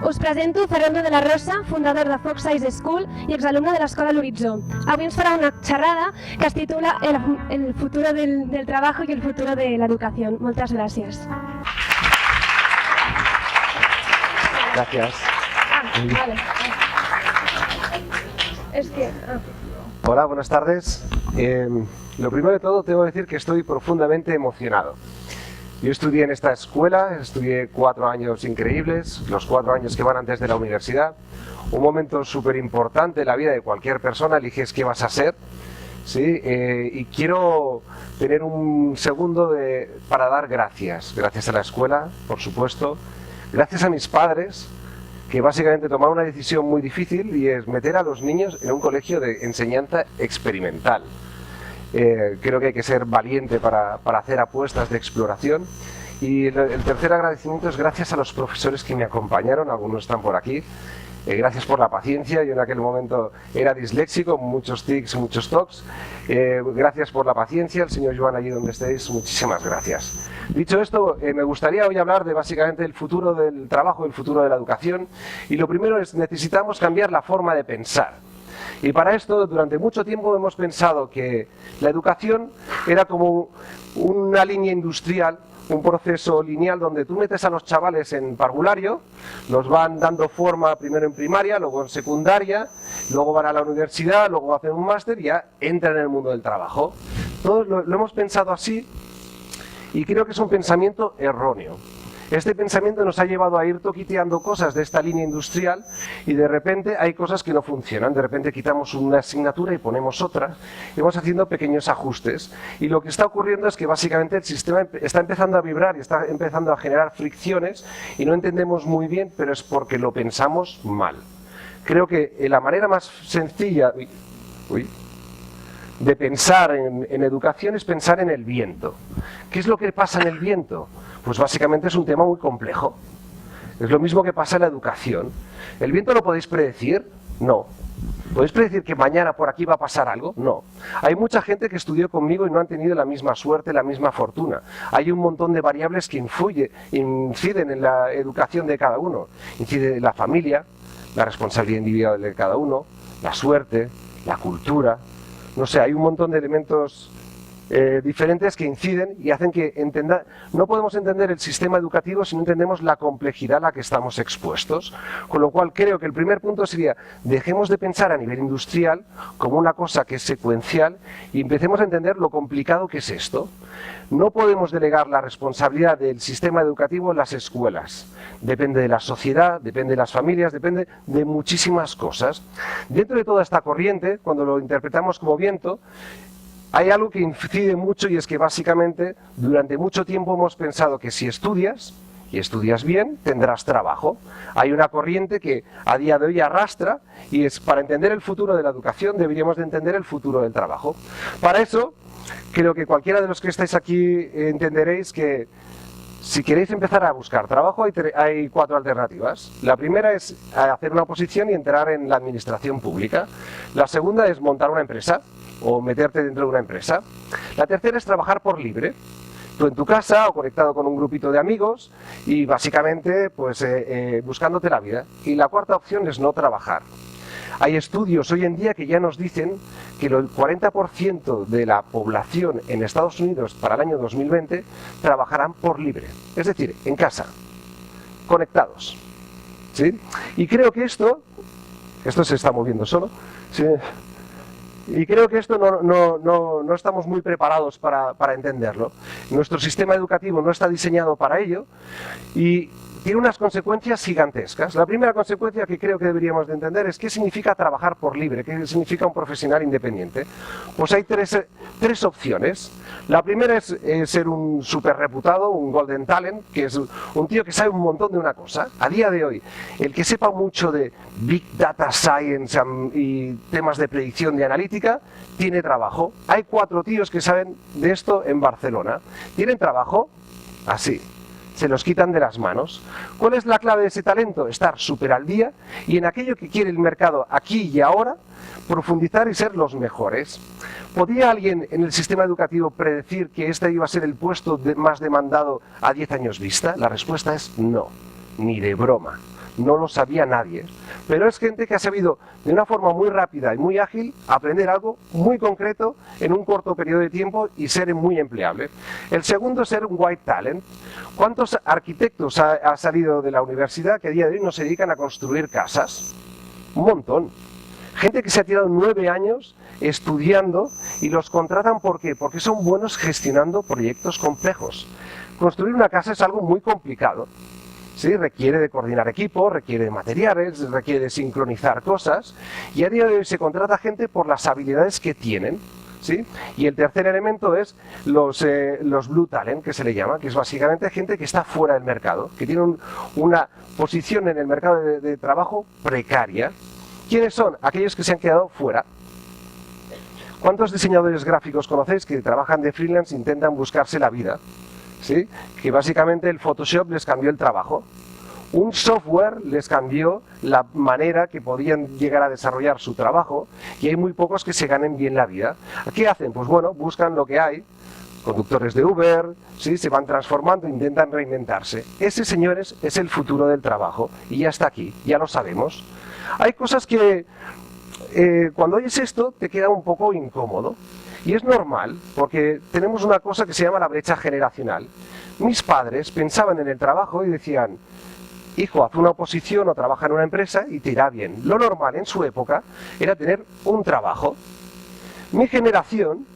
Us presento Fernando de la Rosa, fundador de Fox Eyes School i exalumne de l'Escola L'Horitzó. Avui ens farà una xerrada que es titula El futuro del trabajo y el futuro de la educación. Moltes gràcies. Gracias. Vale. Es que... Hola, buenas tardes. Lo primero de todo tengo que decir que estoy profundamente emocionado. Yo estudié en esta escuela, estudié 4 años increíbles, los 4 años que van antes de la universidad. Un momento súper importante en la vida de cualquier persona, eliges qué vas a ser. ¿Sí? Y quiero tener un segundo para dar gracias. Gracias a la escuela, por supuesto. Gracias a mis padres, que básicamente tomaron una decisión muy difícil y es meter a los niños en un colegio de enseñanza experimental. Creo que hay que ser valiente para hacer apuestas de exploración. Y el tercer agradecimiento es gracias a los profesores que me acompañaron, algunos están por aquí. Gracias por la paciencia, yo en aquel momento era disléxico, muchos tics, muchos tocs. Gracias por la paciencia, el señor Joan allí donde estéis, muchísimas gracias. Dicho esto, me gustaría hoy hablar de básicamente el futuro del trabajo, el futuro de la educación. Y lo primero es, necesitamos cambiar la forma de pensar. Y para esto, durante mucho tiempo hemos pensado que la educación era como una línea industrial, un proceso lineal donde tú metes a los chavales en parvulario, los van dando forma primero en primaria, luego en secundaria, luego van a la universidad, luego hacen un máster y ya entran en el mundo del trabajo. Todos lo hemos pensado así y creo que es un pensamiento erróneo. Este pensamiento nos ha llevado a ir toquiteando cosas de esta línea industrial y de repente hay cosas que no funcionan, de repente quitamos una asignatura y ponemos otra y vamos haciendo pequeños ajustes y lo que está ocurriendo es que básicamente el sistema está empezando a vibrar y está empezando a generar fricciones y no entendemos muy bien, pero es porque lo pensamos mal. Creo que la manera más sencilla de pensar en educación es pensar en el viento. ¿Qué es lo que pasa en el viento? Pues básicamente es un tema muy complejo. Es lo mismo que pasa en la educación. ¿El viento lo podéis predecir? No. ¿Podéis predecir que mañana por aquí va a pasar algo? No. Hay mucha gente que estudió conmigo y no han tenido la misma suerte, la misma fortuna. Hay un montón de variables que inciden en la educación de cada uno. Incide la familia, la responsabilidad individual de cada uno, la suerte, la cultura. No sé, hay un montón de elementos diferentes que inciden y hacen que no podemos entender el sistema educativo si no entendemos la complejidad a la que estamos expuestos. Con lo cual creo que el primer punto sería, dejemos de pensar a nivel industrial como una cosa que es secuencial y empecemos a entender lo complicado que es esto. No podemos delegar la responsabilidad del sistema educativo en las escuelas. Depende de la sociedad, depende de las familias, depende de muchísimas cosas. Dentro de toda esta corriente, cuando lo interpretamos como viento, hay algo que incide mucho y es que básicamente durante mucho tiempo hemos pensado que si estudias, y estudias bien, tendrás trabajo. Hay una corriente que a día de hoy arrastra y es para entender el futuro de la educación deberíamos de entender el futuro del trabajo. Para eso, creo que cualquiera de los que estáis aquí entenderéis que si queréis empezar a buscar trabajo hay 4 alternativas. La primera es hacer una oposición y entrar en la administración pública. La segunda es montar una empresa o meterte dentro de una empresa. La tercera es trabajar por libre. Tú en tu casa o conectado con un grupito de amigos y básicamente pues buscándote la vida. Y la cuarta opción es no trabajar. Hay estudios hoy en día que ya nos dicen que el 40% de la población en Estados Unidos para el año 2020 trabajarán por libre, es decir, en casa, conectados. ¿Sí? Y creo que esto se está moviendo solo, ¿sí? Y creo que esto no estamos muy preparados para entenderlo. Nuestro sistema educativo no está diseñado para ello y tiene unas consecuencias gigantescas. La primera consecuencia que creo que deberíamos de entender es qué significa trabajar por libre, qué significa un profesional independiente. Pues hay tres opciones. La primera es ser un súper reputado, un golden talent, que es un tío que sabe un montón de una cosa. A día de hoy, el que sepa mucho de Big Data Science y temas de predicción de analítica, tiene trabajo. Hay 4 tíos que saben de esto en Barcelona. ¿Tienen trabajo? Así. Se los quitan de las manos. ¿Cuál es la clave de ese talento? Estar súper al día y en aquello que quiere el mercado aquí y ahora, profundizar y ser los mejores. ¿Podía alguien en el sistema educativo predecir que este iba a ser el puesto más demandado a 10 años vista? La respuesta es no, ni de broma. no lo sabía nadie. Pero es gente que ha sabido de una forma muy rápida y muy ágil aprender algo muy concreto en un corto periodo de tiempo y ser muy empleable. El segundo es ser un white talent. ¿Cuántos arquitectos ha salido de la universidad que a día de hoy no se dedican a construir casas? Un montón. Gente que se ha tirado 9 años estudiando y los contratan ¿por qué? Porque son buenos gestionando proyectos complejos. Construir una casa es algo muy complicado. ¿Sí? Requiere de coordinar equipos, requiere de materiales, requiere de sincronizar cosas y a día de hoy se contrata gente por las habilidades que tienen. ¿Sí? Y el tercer elemento es los blue talent, que se le llama, que es básicamente gente que está fuera del mercado, que tiene una posición en el mercado de trabajo precaria. ¿Quiénes son? Aquellos que se han quedado fuera. ¿Cuántos diseñadores gráficos conocéis que trabajan de freelance e intentan buscarse la vida? ¿Sí? Que básicamente el Photoshop les cambió el trabajo. Un software les cambió la manera que podían llegar a desarrollar su trabajo y hay muy pocos que se ganen bien la vida. ¿Qué hacen? Pues bueno, buscan lo que hay. Conductores de Uber, ¿sí? Se van transformando, intentan reinventarse. Ese, señores, es el futuro del trabajo y ya está aquí, ya lo sabemos. Hay cosas que cuando oyes esto te queda un poco incómodo. Y es normal, porque tenemos una cosa que se llama la brecha generacional. Mis padres pensaban en el trabajo y decían, hijo, haz una oposición o trabaja en una empresa y te irá bien. Lo normal en su época era tener un trabajo. Mi generación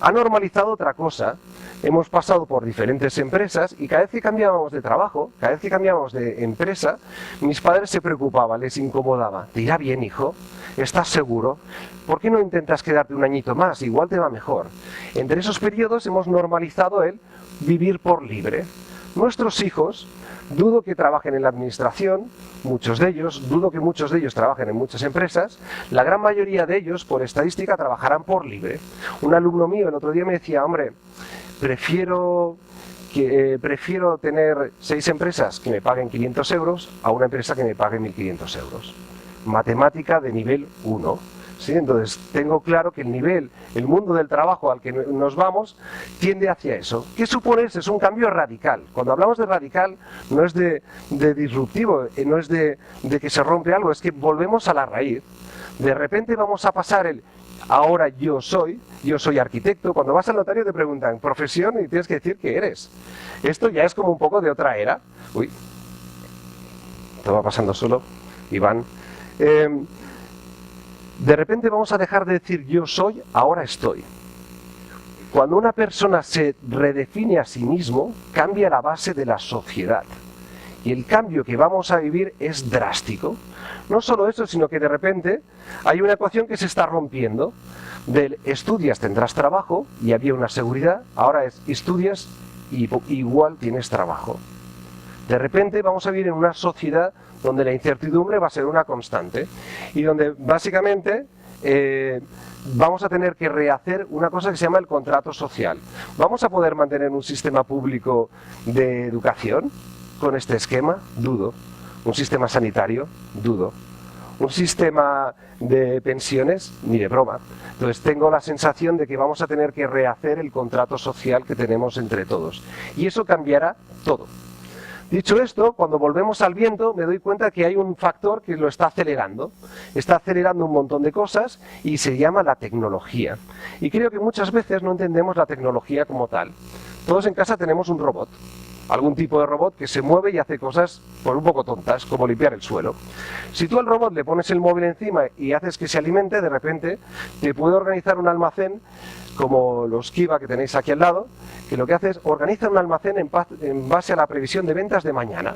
ha normalizado otra cosa. Hemos pasado por diferentes empresas y cada vez que cambiábamos de trabajo, cada vez que cambiábamos de empresa, mis padres se preocupaban, les incomodaba. ¿Te irá bien, hijo? ¿Estás seguro? ¿Por qué no intentas quedarte un añito más? Igual te va mejor. Entre esos periodos hemos normalizado el vivir por libre. Nuestros hijos, dudo que trabajen en la administración, muchos de ellos, dudo que muchos de ellos trabajen en muchas empresas, la gran mayoría de ellos, por estadística, trabajarán por libre. Un alumno mío el otro día me decía, hombre, prefiero tener 6 empresas que me paguen 500 euros a una empresa que me pague 1.500 euros. Matemática de nivel 1. ¿Sí? Entonces, tengo claro que el mundo del trabajo al que nos vamos, tiende hacia eso. ¿Qué supone eso? Es un cambio radical. Cuando hablamos de radical, no es de disruptivo, no es de que se rompe algo, es que volvemos a la raíz. De repente vamos a pasar ahora yo soy arquitecto. Cuando vas al notario te preguntan profesión y tienes que decir que eres. Esto ya es como un poco de otra era. Uy, esto va pasando solo, Iván. De repente vamos a dejar de decir yo soy, ahora estoy. Cuando una persona se redefine a sí mismo, cambia la base de la sociedad. Y el cambio que vamos a vivir es drástico. No solo eso, sino que de repente hay una ecuación que se está rompiendo. Del estudias tendrás trabajo y había una seguridad, ahora es estudias y igual tienes trabajo. De repente vamos a vivir en una sociedad donde la incertidumbre va a ser una constante y donde básicamente vamos a tener que rehacer una cosa que se llama el contrato social. ¿Vamos a poder mantener un sistema público de educación con este esquema? Dudo. ¿Un sistema sanitario? Dudo. ¿Un sistema de pensiones? Ni de broma. Entonces tengo la sensación de que vamos a tener que rehacer el contrato social que tenemos entre todos. Y eso cambiará todo. Dicho esto, cuando volvemos al viento me doy cuenta que hay un factor que lo está acelerando. Está acelerando un montón de cosas y se llama la tecnología. Y creo que muchas veces no entendemos la tecnología como tal. Todos en casa tenemos un robot. Algún tipo de robot que se mueve y hace cosas pues, un poco tontas, como limpiar el suelo. Si tú al robot le pones el móvil encima y haces que se alimente, de repente te puede organizar un almacén como los Kiva que tenéis aquí al lado, que lo que hace es organizar un almacén en base a la previsión de ventas de mañana.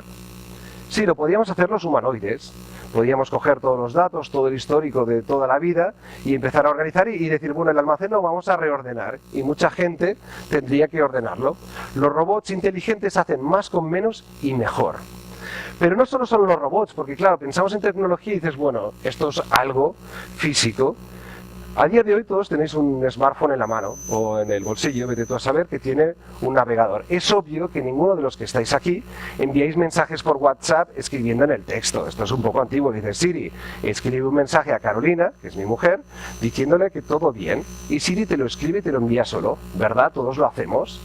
Sí, lo podíamos hacer los humanoides. Podíamos coger todos los datos, todo el histórico de toda la vida y empezar a organizar y decir, bueno, el almacén lo vamos a reordenar. Y mucha gente tendría que ordenarlo. Los robots inteligentes hacen más con menos y mejor. Pero no solo son los robots, porque claro, pensamos en tecnología y dices, bueno, esto es algo físico. A día de hoy todos tenéis un smartphone en la mano o en el bolsillo, vete tú a saber, que tiene un navegador. Es obvio que ninguno de los que estáis aquí enviáis mensajes por WhatsApp escribiendo en el texto. Esto es un poco antiguo. Dices, Siri, escribe un mensaje a Carolina, que es mi mujer, diciéndole que todo bien. Y Siri te lo escribe y te lo envía solo, ¿verdad? Todos lo hacemos.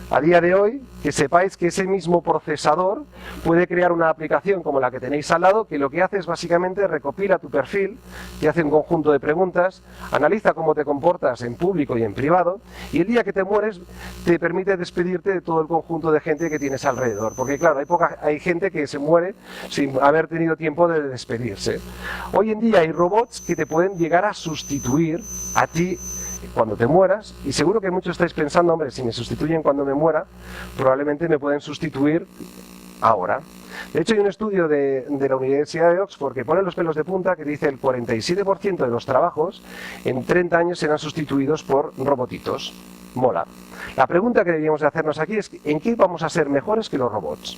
a día de hoy, que sepáis que ese mismo procesador puede crear una aplicación como la que tenéis al lado, que lo que hace es básicamente recopila tu perfil, te hace un conjunto de preguntas, analiza cómo te comportas en público y en privado, y el día que te mueres te permite despedirte de todo el conjunto de gente que tienes alrededor. Porque claro, hay gente que se muere sin haber tenido tiempo de despedirse. Hoy en día hay robots que te pueden llegar a sustituir a ti cuando te mueras, y seguro que muchos estáis pensando, hombre, si me sustituyen cuando me muera, probablemente me pueden sustituir ahora. De hecho, hay un estudio de la Universidad de Oxford que pone los pelos de punta, que dice el 47% de los trabajos en 30 años serán sustituidos por robotitos. Mola. La pregunta que deberíamos de hacernos aquí es ¿en qué vamos a ser mejores que los robots?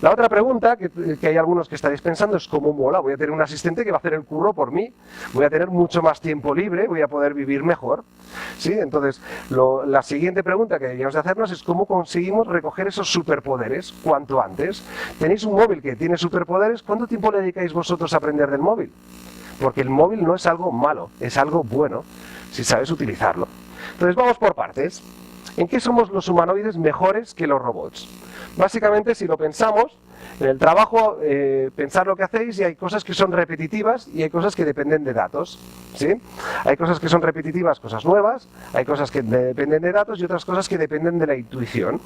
La otra pregunta, que hay algunos que estaréis pensando, es ¿cómo mola? Voy a tener un asistente que va a hacer el curro por mí, voy a tener mucho más tiempo libre, voy a poder vivir mejor. ¿Sí? Entonces, la siguiente pregunta que deberíamos de hacernos es ¿cómo conseguimos recoger esos superpoderes cuanto antes? Tenéis un móvil que tiene superpoderes, ¿cuánto tiempo le dedicáis vosotros a aprender del móvil? Porque el móvil no es algo malo, es algo bueno, si sabes utilizarlo. Entonces, vamos por partes. ¿En qué somos los humanoides mejores que los robots? Básicamente, si lo pensamos, en el trabajo, pensar lo que hacéis, y hay cosas que son repetitivas y hay cosas que dependen de datos, ¿sí? Hay cosas que son repetitivas, cosas nuevas, hay cosas que dependen de datos y otras cosas que dependen de la intuición.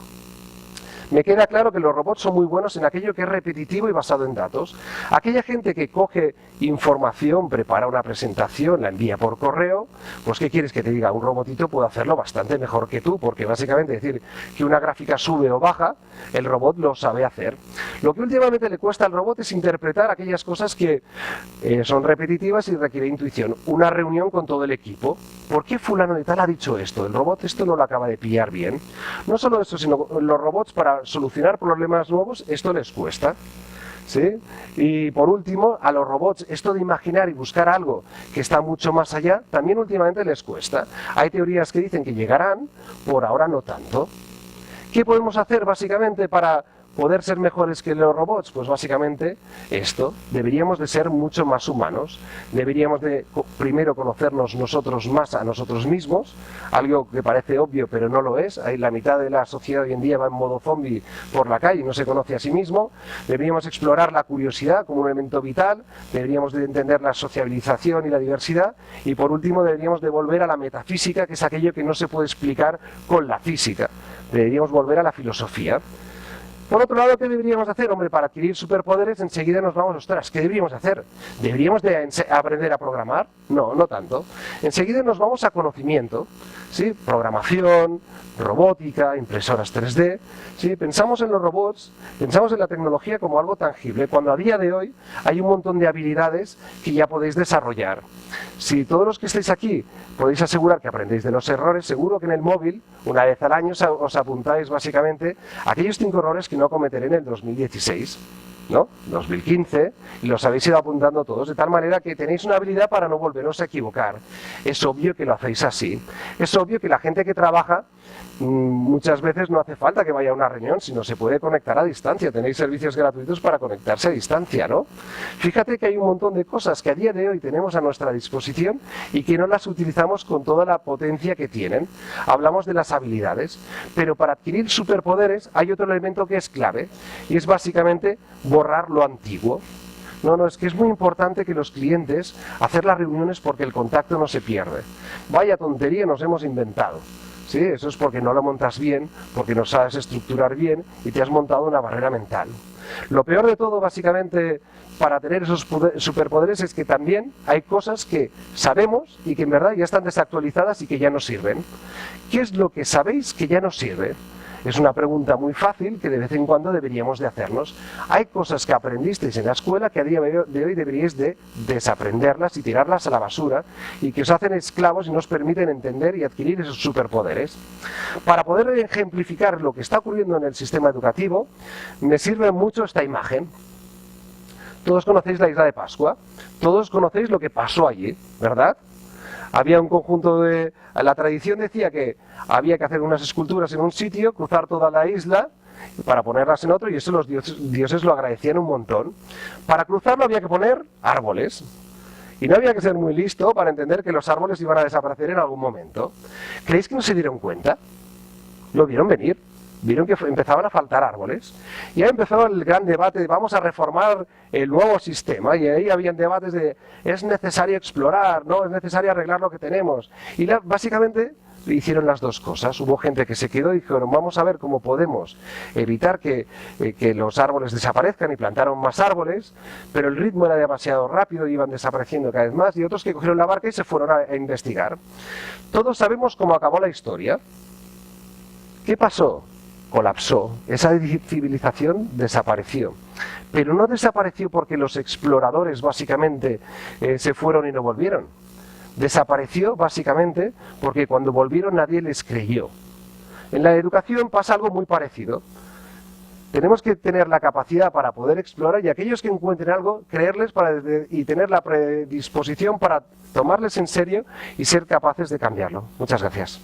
Me queda claro que los robots son muy buenos en aquello que es repetitivo y basado en datos. Aquella gente que coge información, prepara una presentación, la envía por correo, pues ¿qué quieres que te diga? Un robotito puede hacerlo bastante mejor que tú, porque básicamente decir que una gráfica sube o baja, el robot lo sabe hacer. Lo que últimamente le cuesta al robot es interpretar aquellas cosas que son repetitivas y requiere intuición. Una reunión con todo el equipo. ¿Por qué fulano de tal ha dicho esto? El robot esto no lo acaba de pillar bien. No solo eso, sino los robots para solucionar problemas nuevos, esto les cuesta. ¿Sí? Y por último, a los robots esto de imaginar y buscar algo que está mucho más allá, también últimamente les cuesta. Hay teorías que dicen que llegarán, por ahora no tanto. ¿Qué podemos hacer básicamente para poder ser mejores que los robots? Pues básicamente esto, deberíamos de ser mucho más humanos, deberíamos de primero conocernos nosotros más a nosotros mismos, algo que parece obvio pero no lo es. La mitad de la sociedad hoy en día va en modo zombie por la calle y no se conoce a sí mismo. Deberíamos explorar la curiosidad como un elemento vital, deberíamos de entender la sociabilización y la diversidad, y por último deberíamos de volver a la metafísica, que es aquello que no se puede explicar con la física. Deberíamos volver a la filosofía. Por otro lado, ¿qué deberíamos hacer? Hombre, para adquirir superpoderes enseguida nos vamos, ostras, ¿qué deberíamos hacer? ¿Deberíamos de aprender a programar? No, no tanto. Enseguida nos vamos a conocimiento, ¿sí? Programación, robótica, impresoras 3D, ¿sí? Pensamos en los robots, pensamos en la tecnología como algo tangible, cuando a día de hoy hay un montón de habilidades que ya podéis desarrollar. Si todos los que estáis aquí podéis asegurar que aprendéis de los errores, seguro que en el móvil, una vez al año, os apuntáis básicamente aquellos 5 errores que no cometeré en el 2016, ¿no? 2015, y los habéis ido apuntando todos, de tal manera que tenéis una habilidad para no volveros a equivocar. Es obvio que lo hacéis así. Es obvio que la gente que trabaja muchas veces no hace falta que vaya a una reunión, sino se puede conectar a distancia. Tenéis servicios gratuitos para conectarse a distancia, ¿no? Fíjate que hay un montón de cosas que a día de hoy tenemos a nuestra disposición y que no las utilizamos con toda la potencia que tienen. Hablamos de las habilidades, pero para adquirir superpoderes hay otro elemento que es clave, y es básicamente borrar lo antiguo. No, es que es muy importante que los clientes hacer las reuniones porque el contacto no se pierde. Vaya tontería nos hemos inventado. Sí, eso es porque no lo montas bien, porque no sabes estructurar bien y te has montado una barrera mental. Lo peor de todo, básicamente, para tener esos superpoderes es que también hay cosas que sabemos y que en verdad ya están desactualizadas y que ya no sirven. ¿Qué es lo que sabéis que ya no sirve? Es una pregunta muy fácil que de vez en cuando deberíamos de hacernos. Hay cosas que aprendisteis en la escuela que a día de hoy deberíais de desaprenderlas y tirarlas a la basura, y que os hacen esclavos y no os permiten entender y adquirir esos superpoderes. Para poder ejemplificar lo que está ocurriendo en el sistema educativo, me sirve mucho esta imagen. Todos conocéis la isla de Pascua, todos conocéis lo que pasó allí, ¿verdad? Había un conjunto de... La tradición decía que había que hacer unas esculturas en un sitio, cruzar toda la isla para ponerlas en otro, y eso los dioses lo agradecían un montón. Para cruzarlo había que poner árboles. Y no había que ser muy listo para entender que los árboles iban a desaparecer en algún momento. ¿Creéis que no se dieron cuenta? lo vieron venir. Vieron que empezaban a faltar árboles. Y ahí empezó el gran debate de vamos a reformar el nuevo sistema. Y ahí habían debates de es necesario explorar, no es necesario arreglar lo que tenemos. Y básicamente hicieron las dos cosas. Hubo gente que se quedó y dijeron vamos a ver cómo podemos evitar que los árboles desaparezcan, y plantaron más árboles, pero el ritmo era demasiado rápido y iban desapareciendo cada vez más, y otros que cogieron la barca y se fueron a investigar. Todos sabemos cómo acabó la historia. ¿Qué pasó? Colapsó, esa civilización desapareció, pero no desapareció porque los exploradores básicamente se fueron y no volvieron. Desapareció básicamente porque cuando volvieron nadie les creyó. En la educación pasa algo muy parecido. Tenemos que tener la capacidad para poder explorar, y aquellos que encuentren algo, creerles y tener la predisposición para tomarles en serio y ser capaces de cambiarlo. Muchas gracias.